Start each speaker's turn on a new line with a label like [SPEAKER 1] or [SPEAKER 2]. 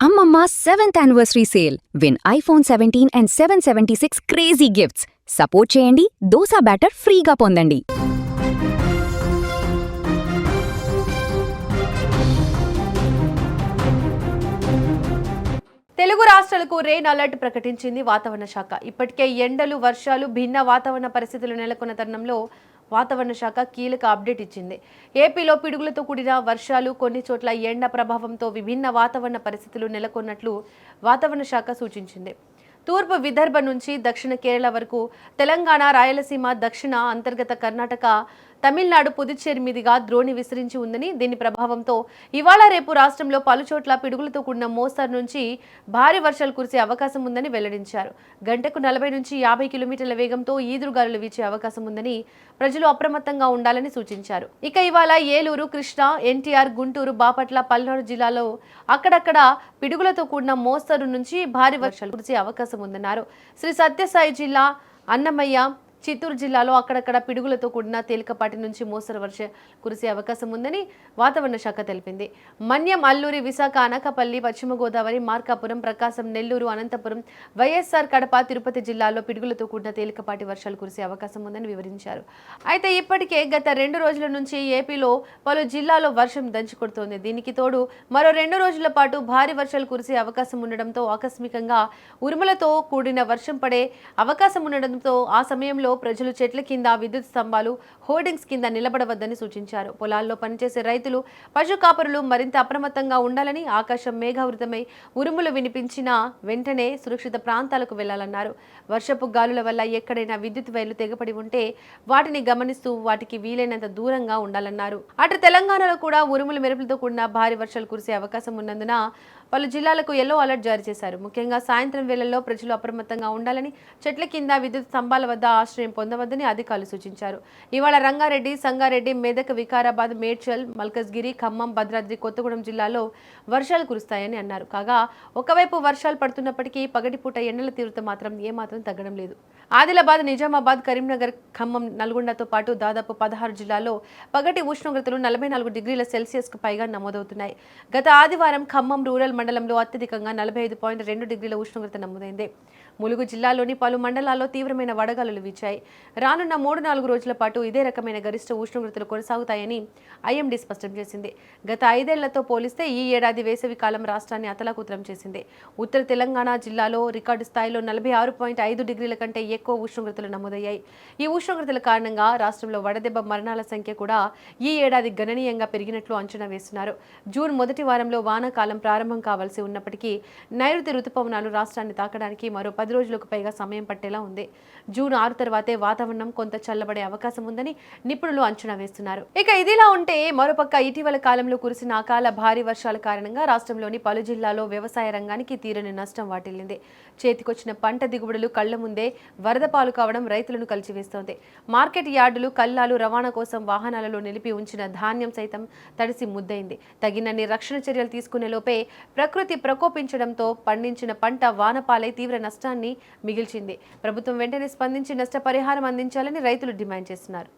[SPEAKER 1] అమ్మమ్మ 7th anniversary sale. Win iPhone 17 and 776 crazy gifts. Support చేయండి, dosa batter ఫ్రీగా పొందండి.
[SPEAKER 2] తెలుగు రాష్ట్రాలకు రెయిన్ అలర్ట్ ప్రకటించింది వాతావరణ శాఖ. ఇప్పటికే ఎండలు, వర్షాలు, భిన్న వాతావరణ పరిస్థితులు నెలకొన్న తరుణంలో వాతావరణ శాఖ కీలక అప్డేట్ ఇచ్చింది. ఏపీలో పిడుగులతో కూడిన వర్షాలు, కొన్ని చోట్ల ఎండ ప్రభావంతో విభిన్న వాతావరణ పరిస్థితులు నెలకొన్నట్లు వాతావరణ శాఖ సూచించింది. తూర్పు విదర్భ నుంచి దక్షిణ కేరళ వరకు, తెలంగాణ, రాయలసీమ, దక్షిణ అంతర్గత కర్ణాటక, తమిళనాడు, పుదుచ్చేరి మీదుగా ద్రోణి విస్తరించి ఉందని, దీని ప్రభావంతో ఇవాళ రేపు రాష్ట్రంలో పలుచోట్ల పిడుగులతో కూడిన మోస్తరు నుంచి భారీ వర్షాలు కురిసే అవకాశం ఉందని వెల్లడించారు. గంటకు 40 నుంచి 50 కిలోమీటర్ల వేగంతో ఈదురుగాలులు వీచే అవకాశం ఉందని ప్రజలు అప్రమత్తంగా ఉండాలని సూచించారు. ఇక ఇవాళ ఏలూరు, కృష్ణా, ఎన్టీఆర్, గుంటూరు, బాపట్ల, పల్నాడు జిల్లాలో అక్కడక్కడ పిడుగులతో కూడిన మోస్తరు నుంచి భారీ వర్షాలు కురిసే అవకాశం ఉందన్నారు. శ్రీ సత్యసాయి జిల్లా, అన్నమయ్య, చిత్తూరు జిల్లాలో అక్కడక్కడ పిడుగులతో కూడిన తేలికపాటి నుంచి మోస్తరు వర్షం కురిసే అవకాశం ఉందని వాతావరణ శాఖ తెలిపింది. మన్యం, అల్లూరి, విశాఖ, అనకాపల్లి, పశ్చిమ గోదావరి, మార్కాపురం, ప్రకాశం, నెల్లూరు, అనంతపురం, వైఎస్ఆర్ కడప, తిరుపతి జిల్లాల్లో పిడుగులతో కూడిన తేలికపాటి వర్షాలు కురిసే అవకాశం ఉందని వివరించారు. అయితే ఇప్పటికే గత 2 రోజుల నుంచి ఏపీలో పలు జిల్లాల్లో వర్షం దంచుకొడుతోంది. దీనికి తోడు మరో 2 రోజుల పాటు భారీ వర్షాలు కురిసే అవకాశం ఉండడంతో ఆకస్మికంగా ఉరుములతో కూడిన వర్షం పడే అవకాశం ఉండడంతో ఆ సమయంలో ప్రజలు చెట్ల కింద, విద్యుత్ స్తంభాలు, హోర్డింగ్స్ కింద నిలబడవద్దని సూచించారు. పొలాల్లో పనిచేసే రైతులు, పశు కాపరులు మరింత అప్రమత్తంగా ఉండాలని, ఆకాశం మేఘావృతమై ఉరుములు వినిపించిన వెంటనే సురక్షిత ప్రాంతాలకు వెళ్లాలన్నారు. వర్షపు గాలుల వల్ల ఎక్కడైనా విద్యుత్ వైర్లు తెగపడి ఉంటే వాటిని గమనిస్తూ వాటికి వీలైనంత దూరంగా ఉండాలన్నారు. అటు తెలంగాణలో కూడా ఉరుములు, మెరుపులతో కూడిన భారీ వర్షాలు కురిసే అవకాశం ఉన్నందున పలు జిల్లాలకు ఎల్లో అలర్ట్ జారీ చేశారు. ముఖ్యంగా సాయంత్రం వేళల్లో ప్రజలు అప్రమత్తంగా ఉండాలని, చెట్ల కింద, విద్యుత్ స్తంభాల వద్ద ఆశ్రయం పొందవద్దని అధికారులు సూచించారు. ఇవాళ రంగారెడ్డి, సంగారెడ్డి, మెదక్, వికారాబాద్, మేడ్చల్, మల్కజ్గిరి, ఖమ్మం, భద్రాద్రి కొత్తగూడెం జిల్లాలో వర్షాలు కురుస్తాయని అన్నారు. కాగా ఒకవైపు వర్షాలు పడుతున్నప్పటికీ పగటిపూట ఎండల తీవ్రత మాత్రం ఏమాత్రం తగ్గడం లేదు. ఆదిలాబాద్, నిజామాబాద్, కరీంనగర్, ఖమ్మం, నల్గొండతో పాటు దాదాపు 16 జిల్లాల్లో పగటి ఉష్ణోగ్రతలు 44 డిగ్రీల సెల్సియస్కు పైగా నమోదవుతున్నాయి. గత ఆదివారం ఖమ్మం రూరల్ మండలంలో అత్యధికంగా 45.2 డిగ్రీల ఉష్ణోగ్రత నమోదైంది. ములుగు జిల్లాలోని పలు మండలాల్లో తీవ్రమైన వడగాలులు వీచాయి. రానున్న 3-4 రోజుల పాటు ఇదే రకమైన గరిష్ట ఉష్ణోగ్రతలు కొనసాగుతాయని ఐఎండీ స్పష్టం చేసింది. గత 5 ఏళ్లతో పోలిస్తే ఈ ఏడాది వేసవి కాలం రాష్ట్రాన్ని అతలాకుతలం చేసింది. ఉత్తర తెలంగాణ జిల్లాలో రికార్డు స్థాయిలో 46.5 డిగ్రీల కంటే ఎక్కువ ఉష్ణోగ్రతలు నమోదయ్యాయి. ఈ ఉష్ణోగ్రతల కారణంగా రాష్ట్రంలో వడదెబ్బ మరణాల సంఖ్య కూడా ఈ ఏడాది గణనీయంగా పెరిగినట్లు అంచనా వేస్తున్నారు. జూన్ మొదటి వారంలో వానాకాలం ప్రారంభం కావాల్సి ఉన్నప్పటికీ నైరుతి రుతుపవనాలు రాష్ట్రాన్ని తాకడానికి మరో 10 రోజులకు పైగా సమయం పట్టేలా ఉంది. జూన్ 6 తర్వాతే వాతావరణం కొంత చల్లబడే అవకాశం ఉందని నిపుణులు అంచనా వేస్తున్నారు. ఇక ఇదిలా ఉంటే మరోపక్క ఇటీవల కాలంలో కురిసిన అకాల భారీ వర్షాల కారణంగా రాష్ట్రంలోని పలు జిల్లాల్లో వ్యవసాయ రంగానికి తీరని నష్టం వాటిల్లింది. చేతికొచ్చిన పంట దిగుబడులు కళ్ల ముందే వరద పాలు కావడం రైతులను కలిచివేస్తోంది. మార్కెట్ యార్డులు, కల్లాలు రవాణా కోసం వాహనాలలో నిలిపి ఉంచిన ధాన్యం సైతం తడిసి ముద్దయింది. తగినన్ని రక్షణ చర్యలు తీసుకునే లోపే ప్రకృతి ప్రకోపించడంతో పండించిన పంట వానపాలై తీవ్ర నష్టాన్ని మిగిల్చింది. ప్రభుత్వం వెంటనే స్పందించి నష్టపరిహారం అందించాలని రైతులు డిమాండ్ చేస్తున్నారు.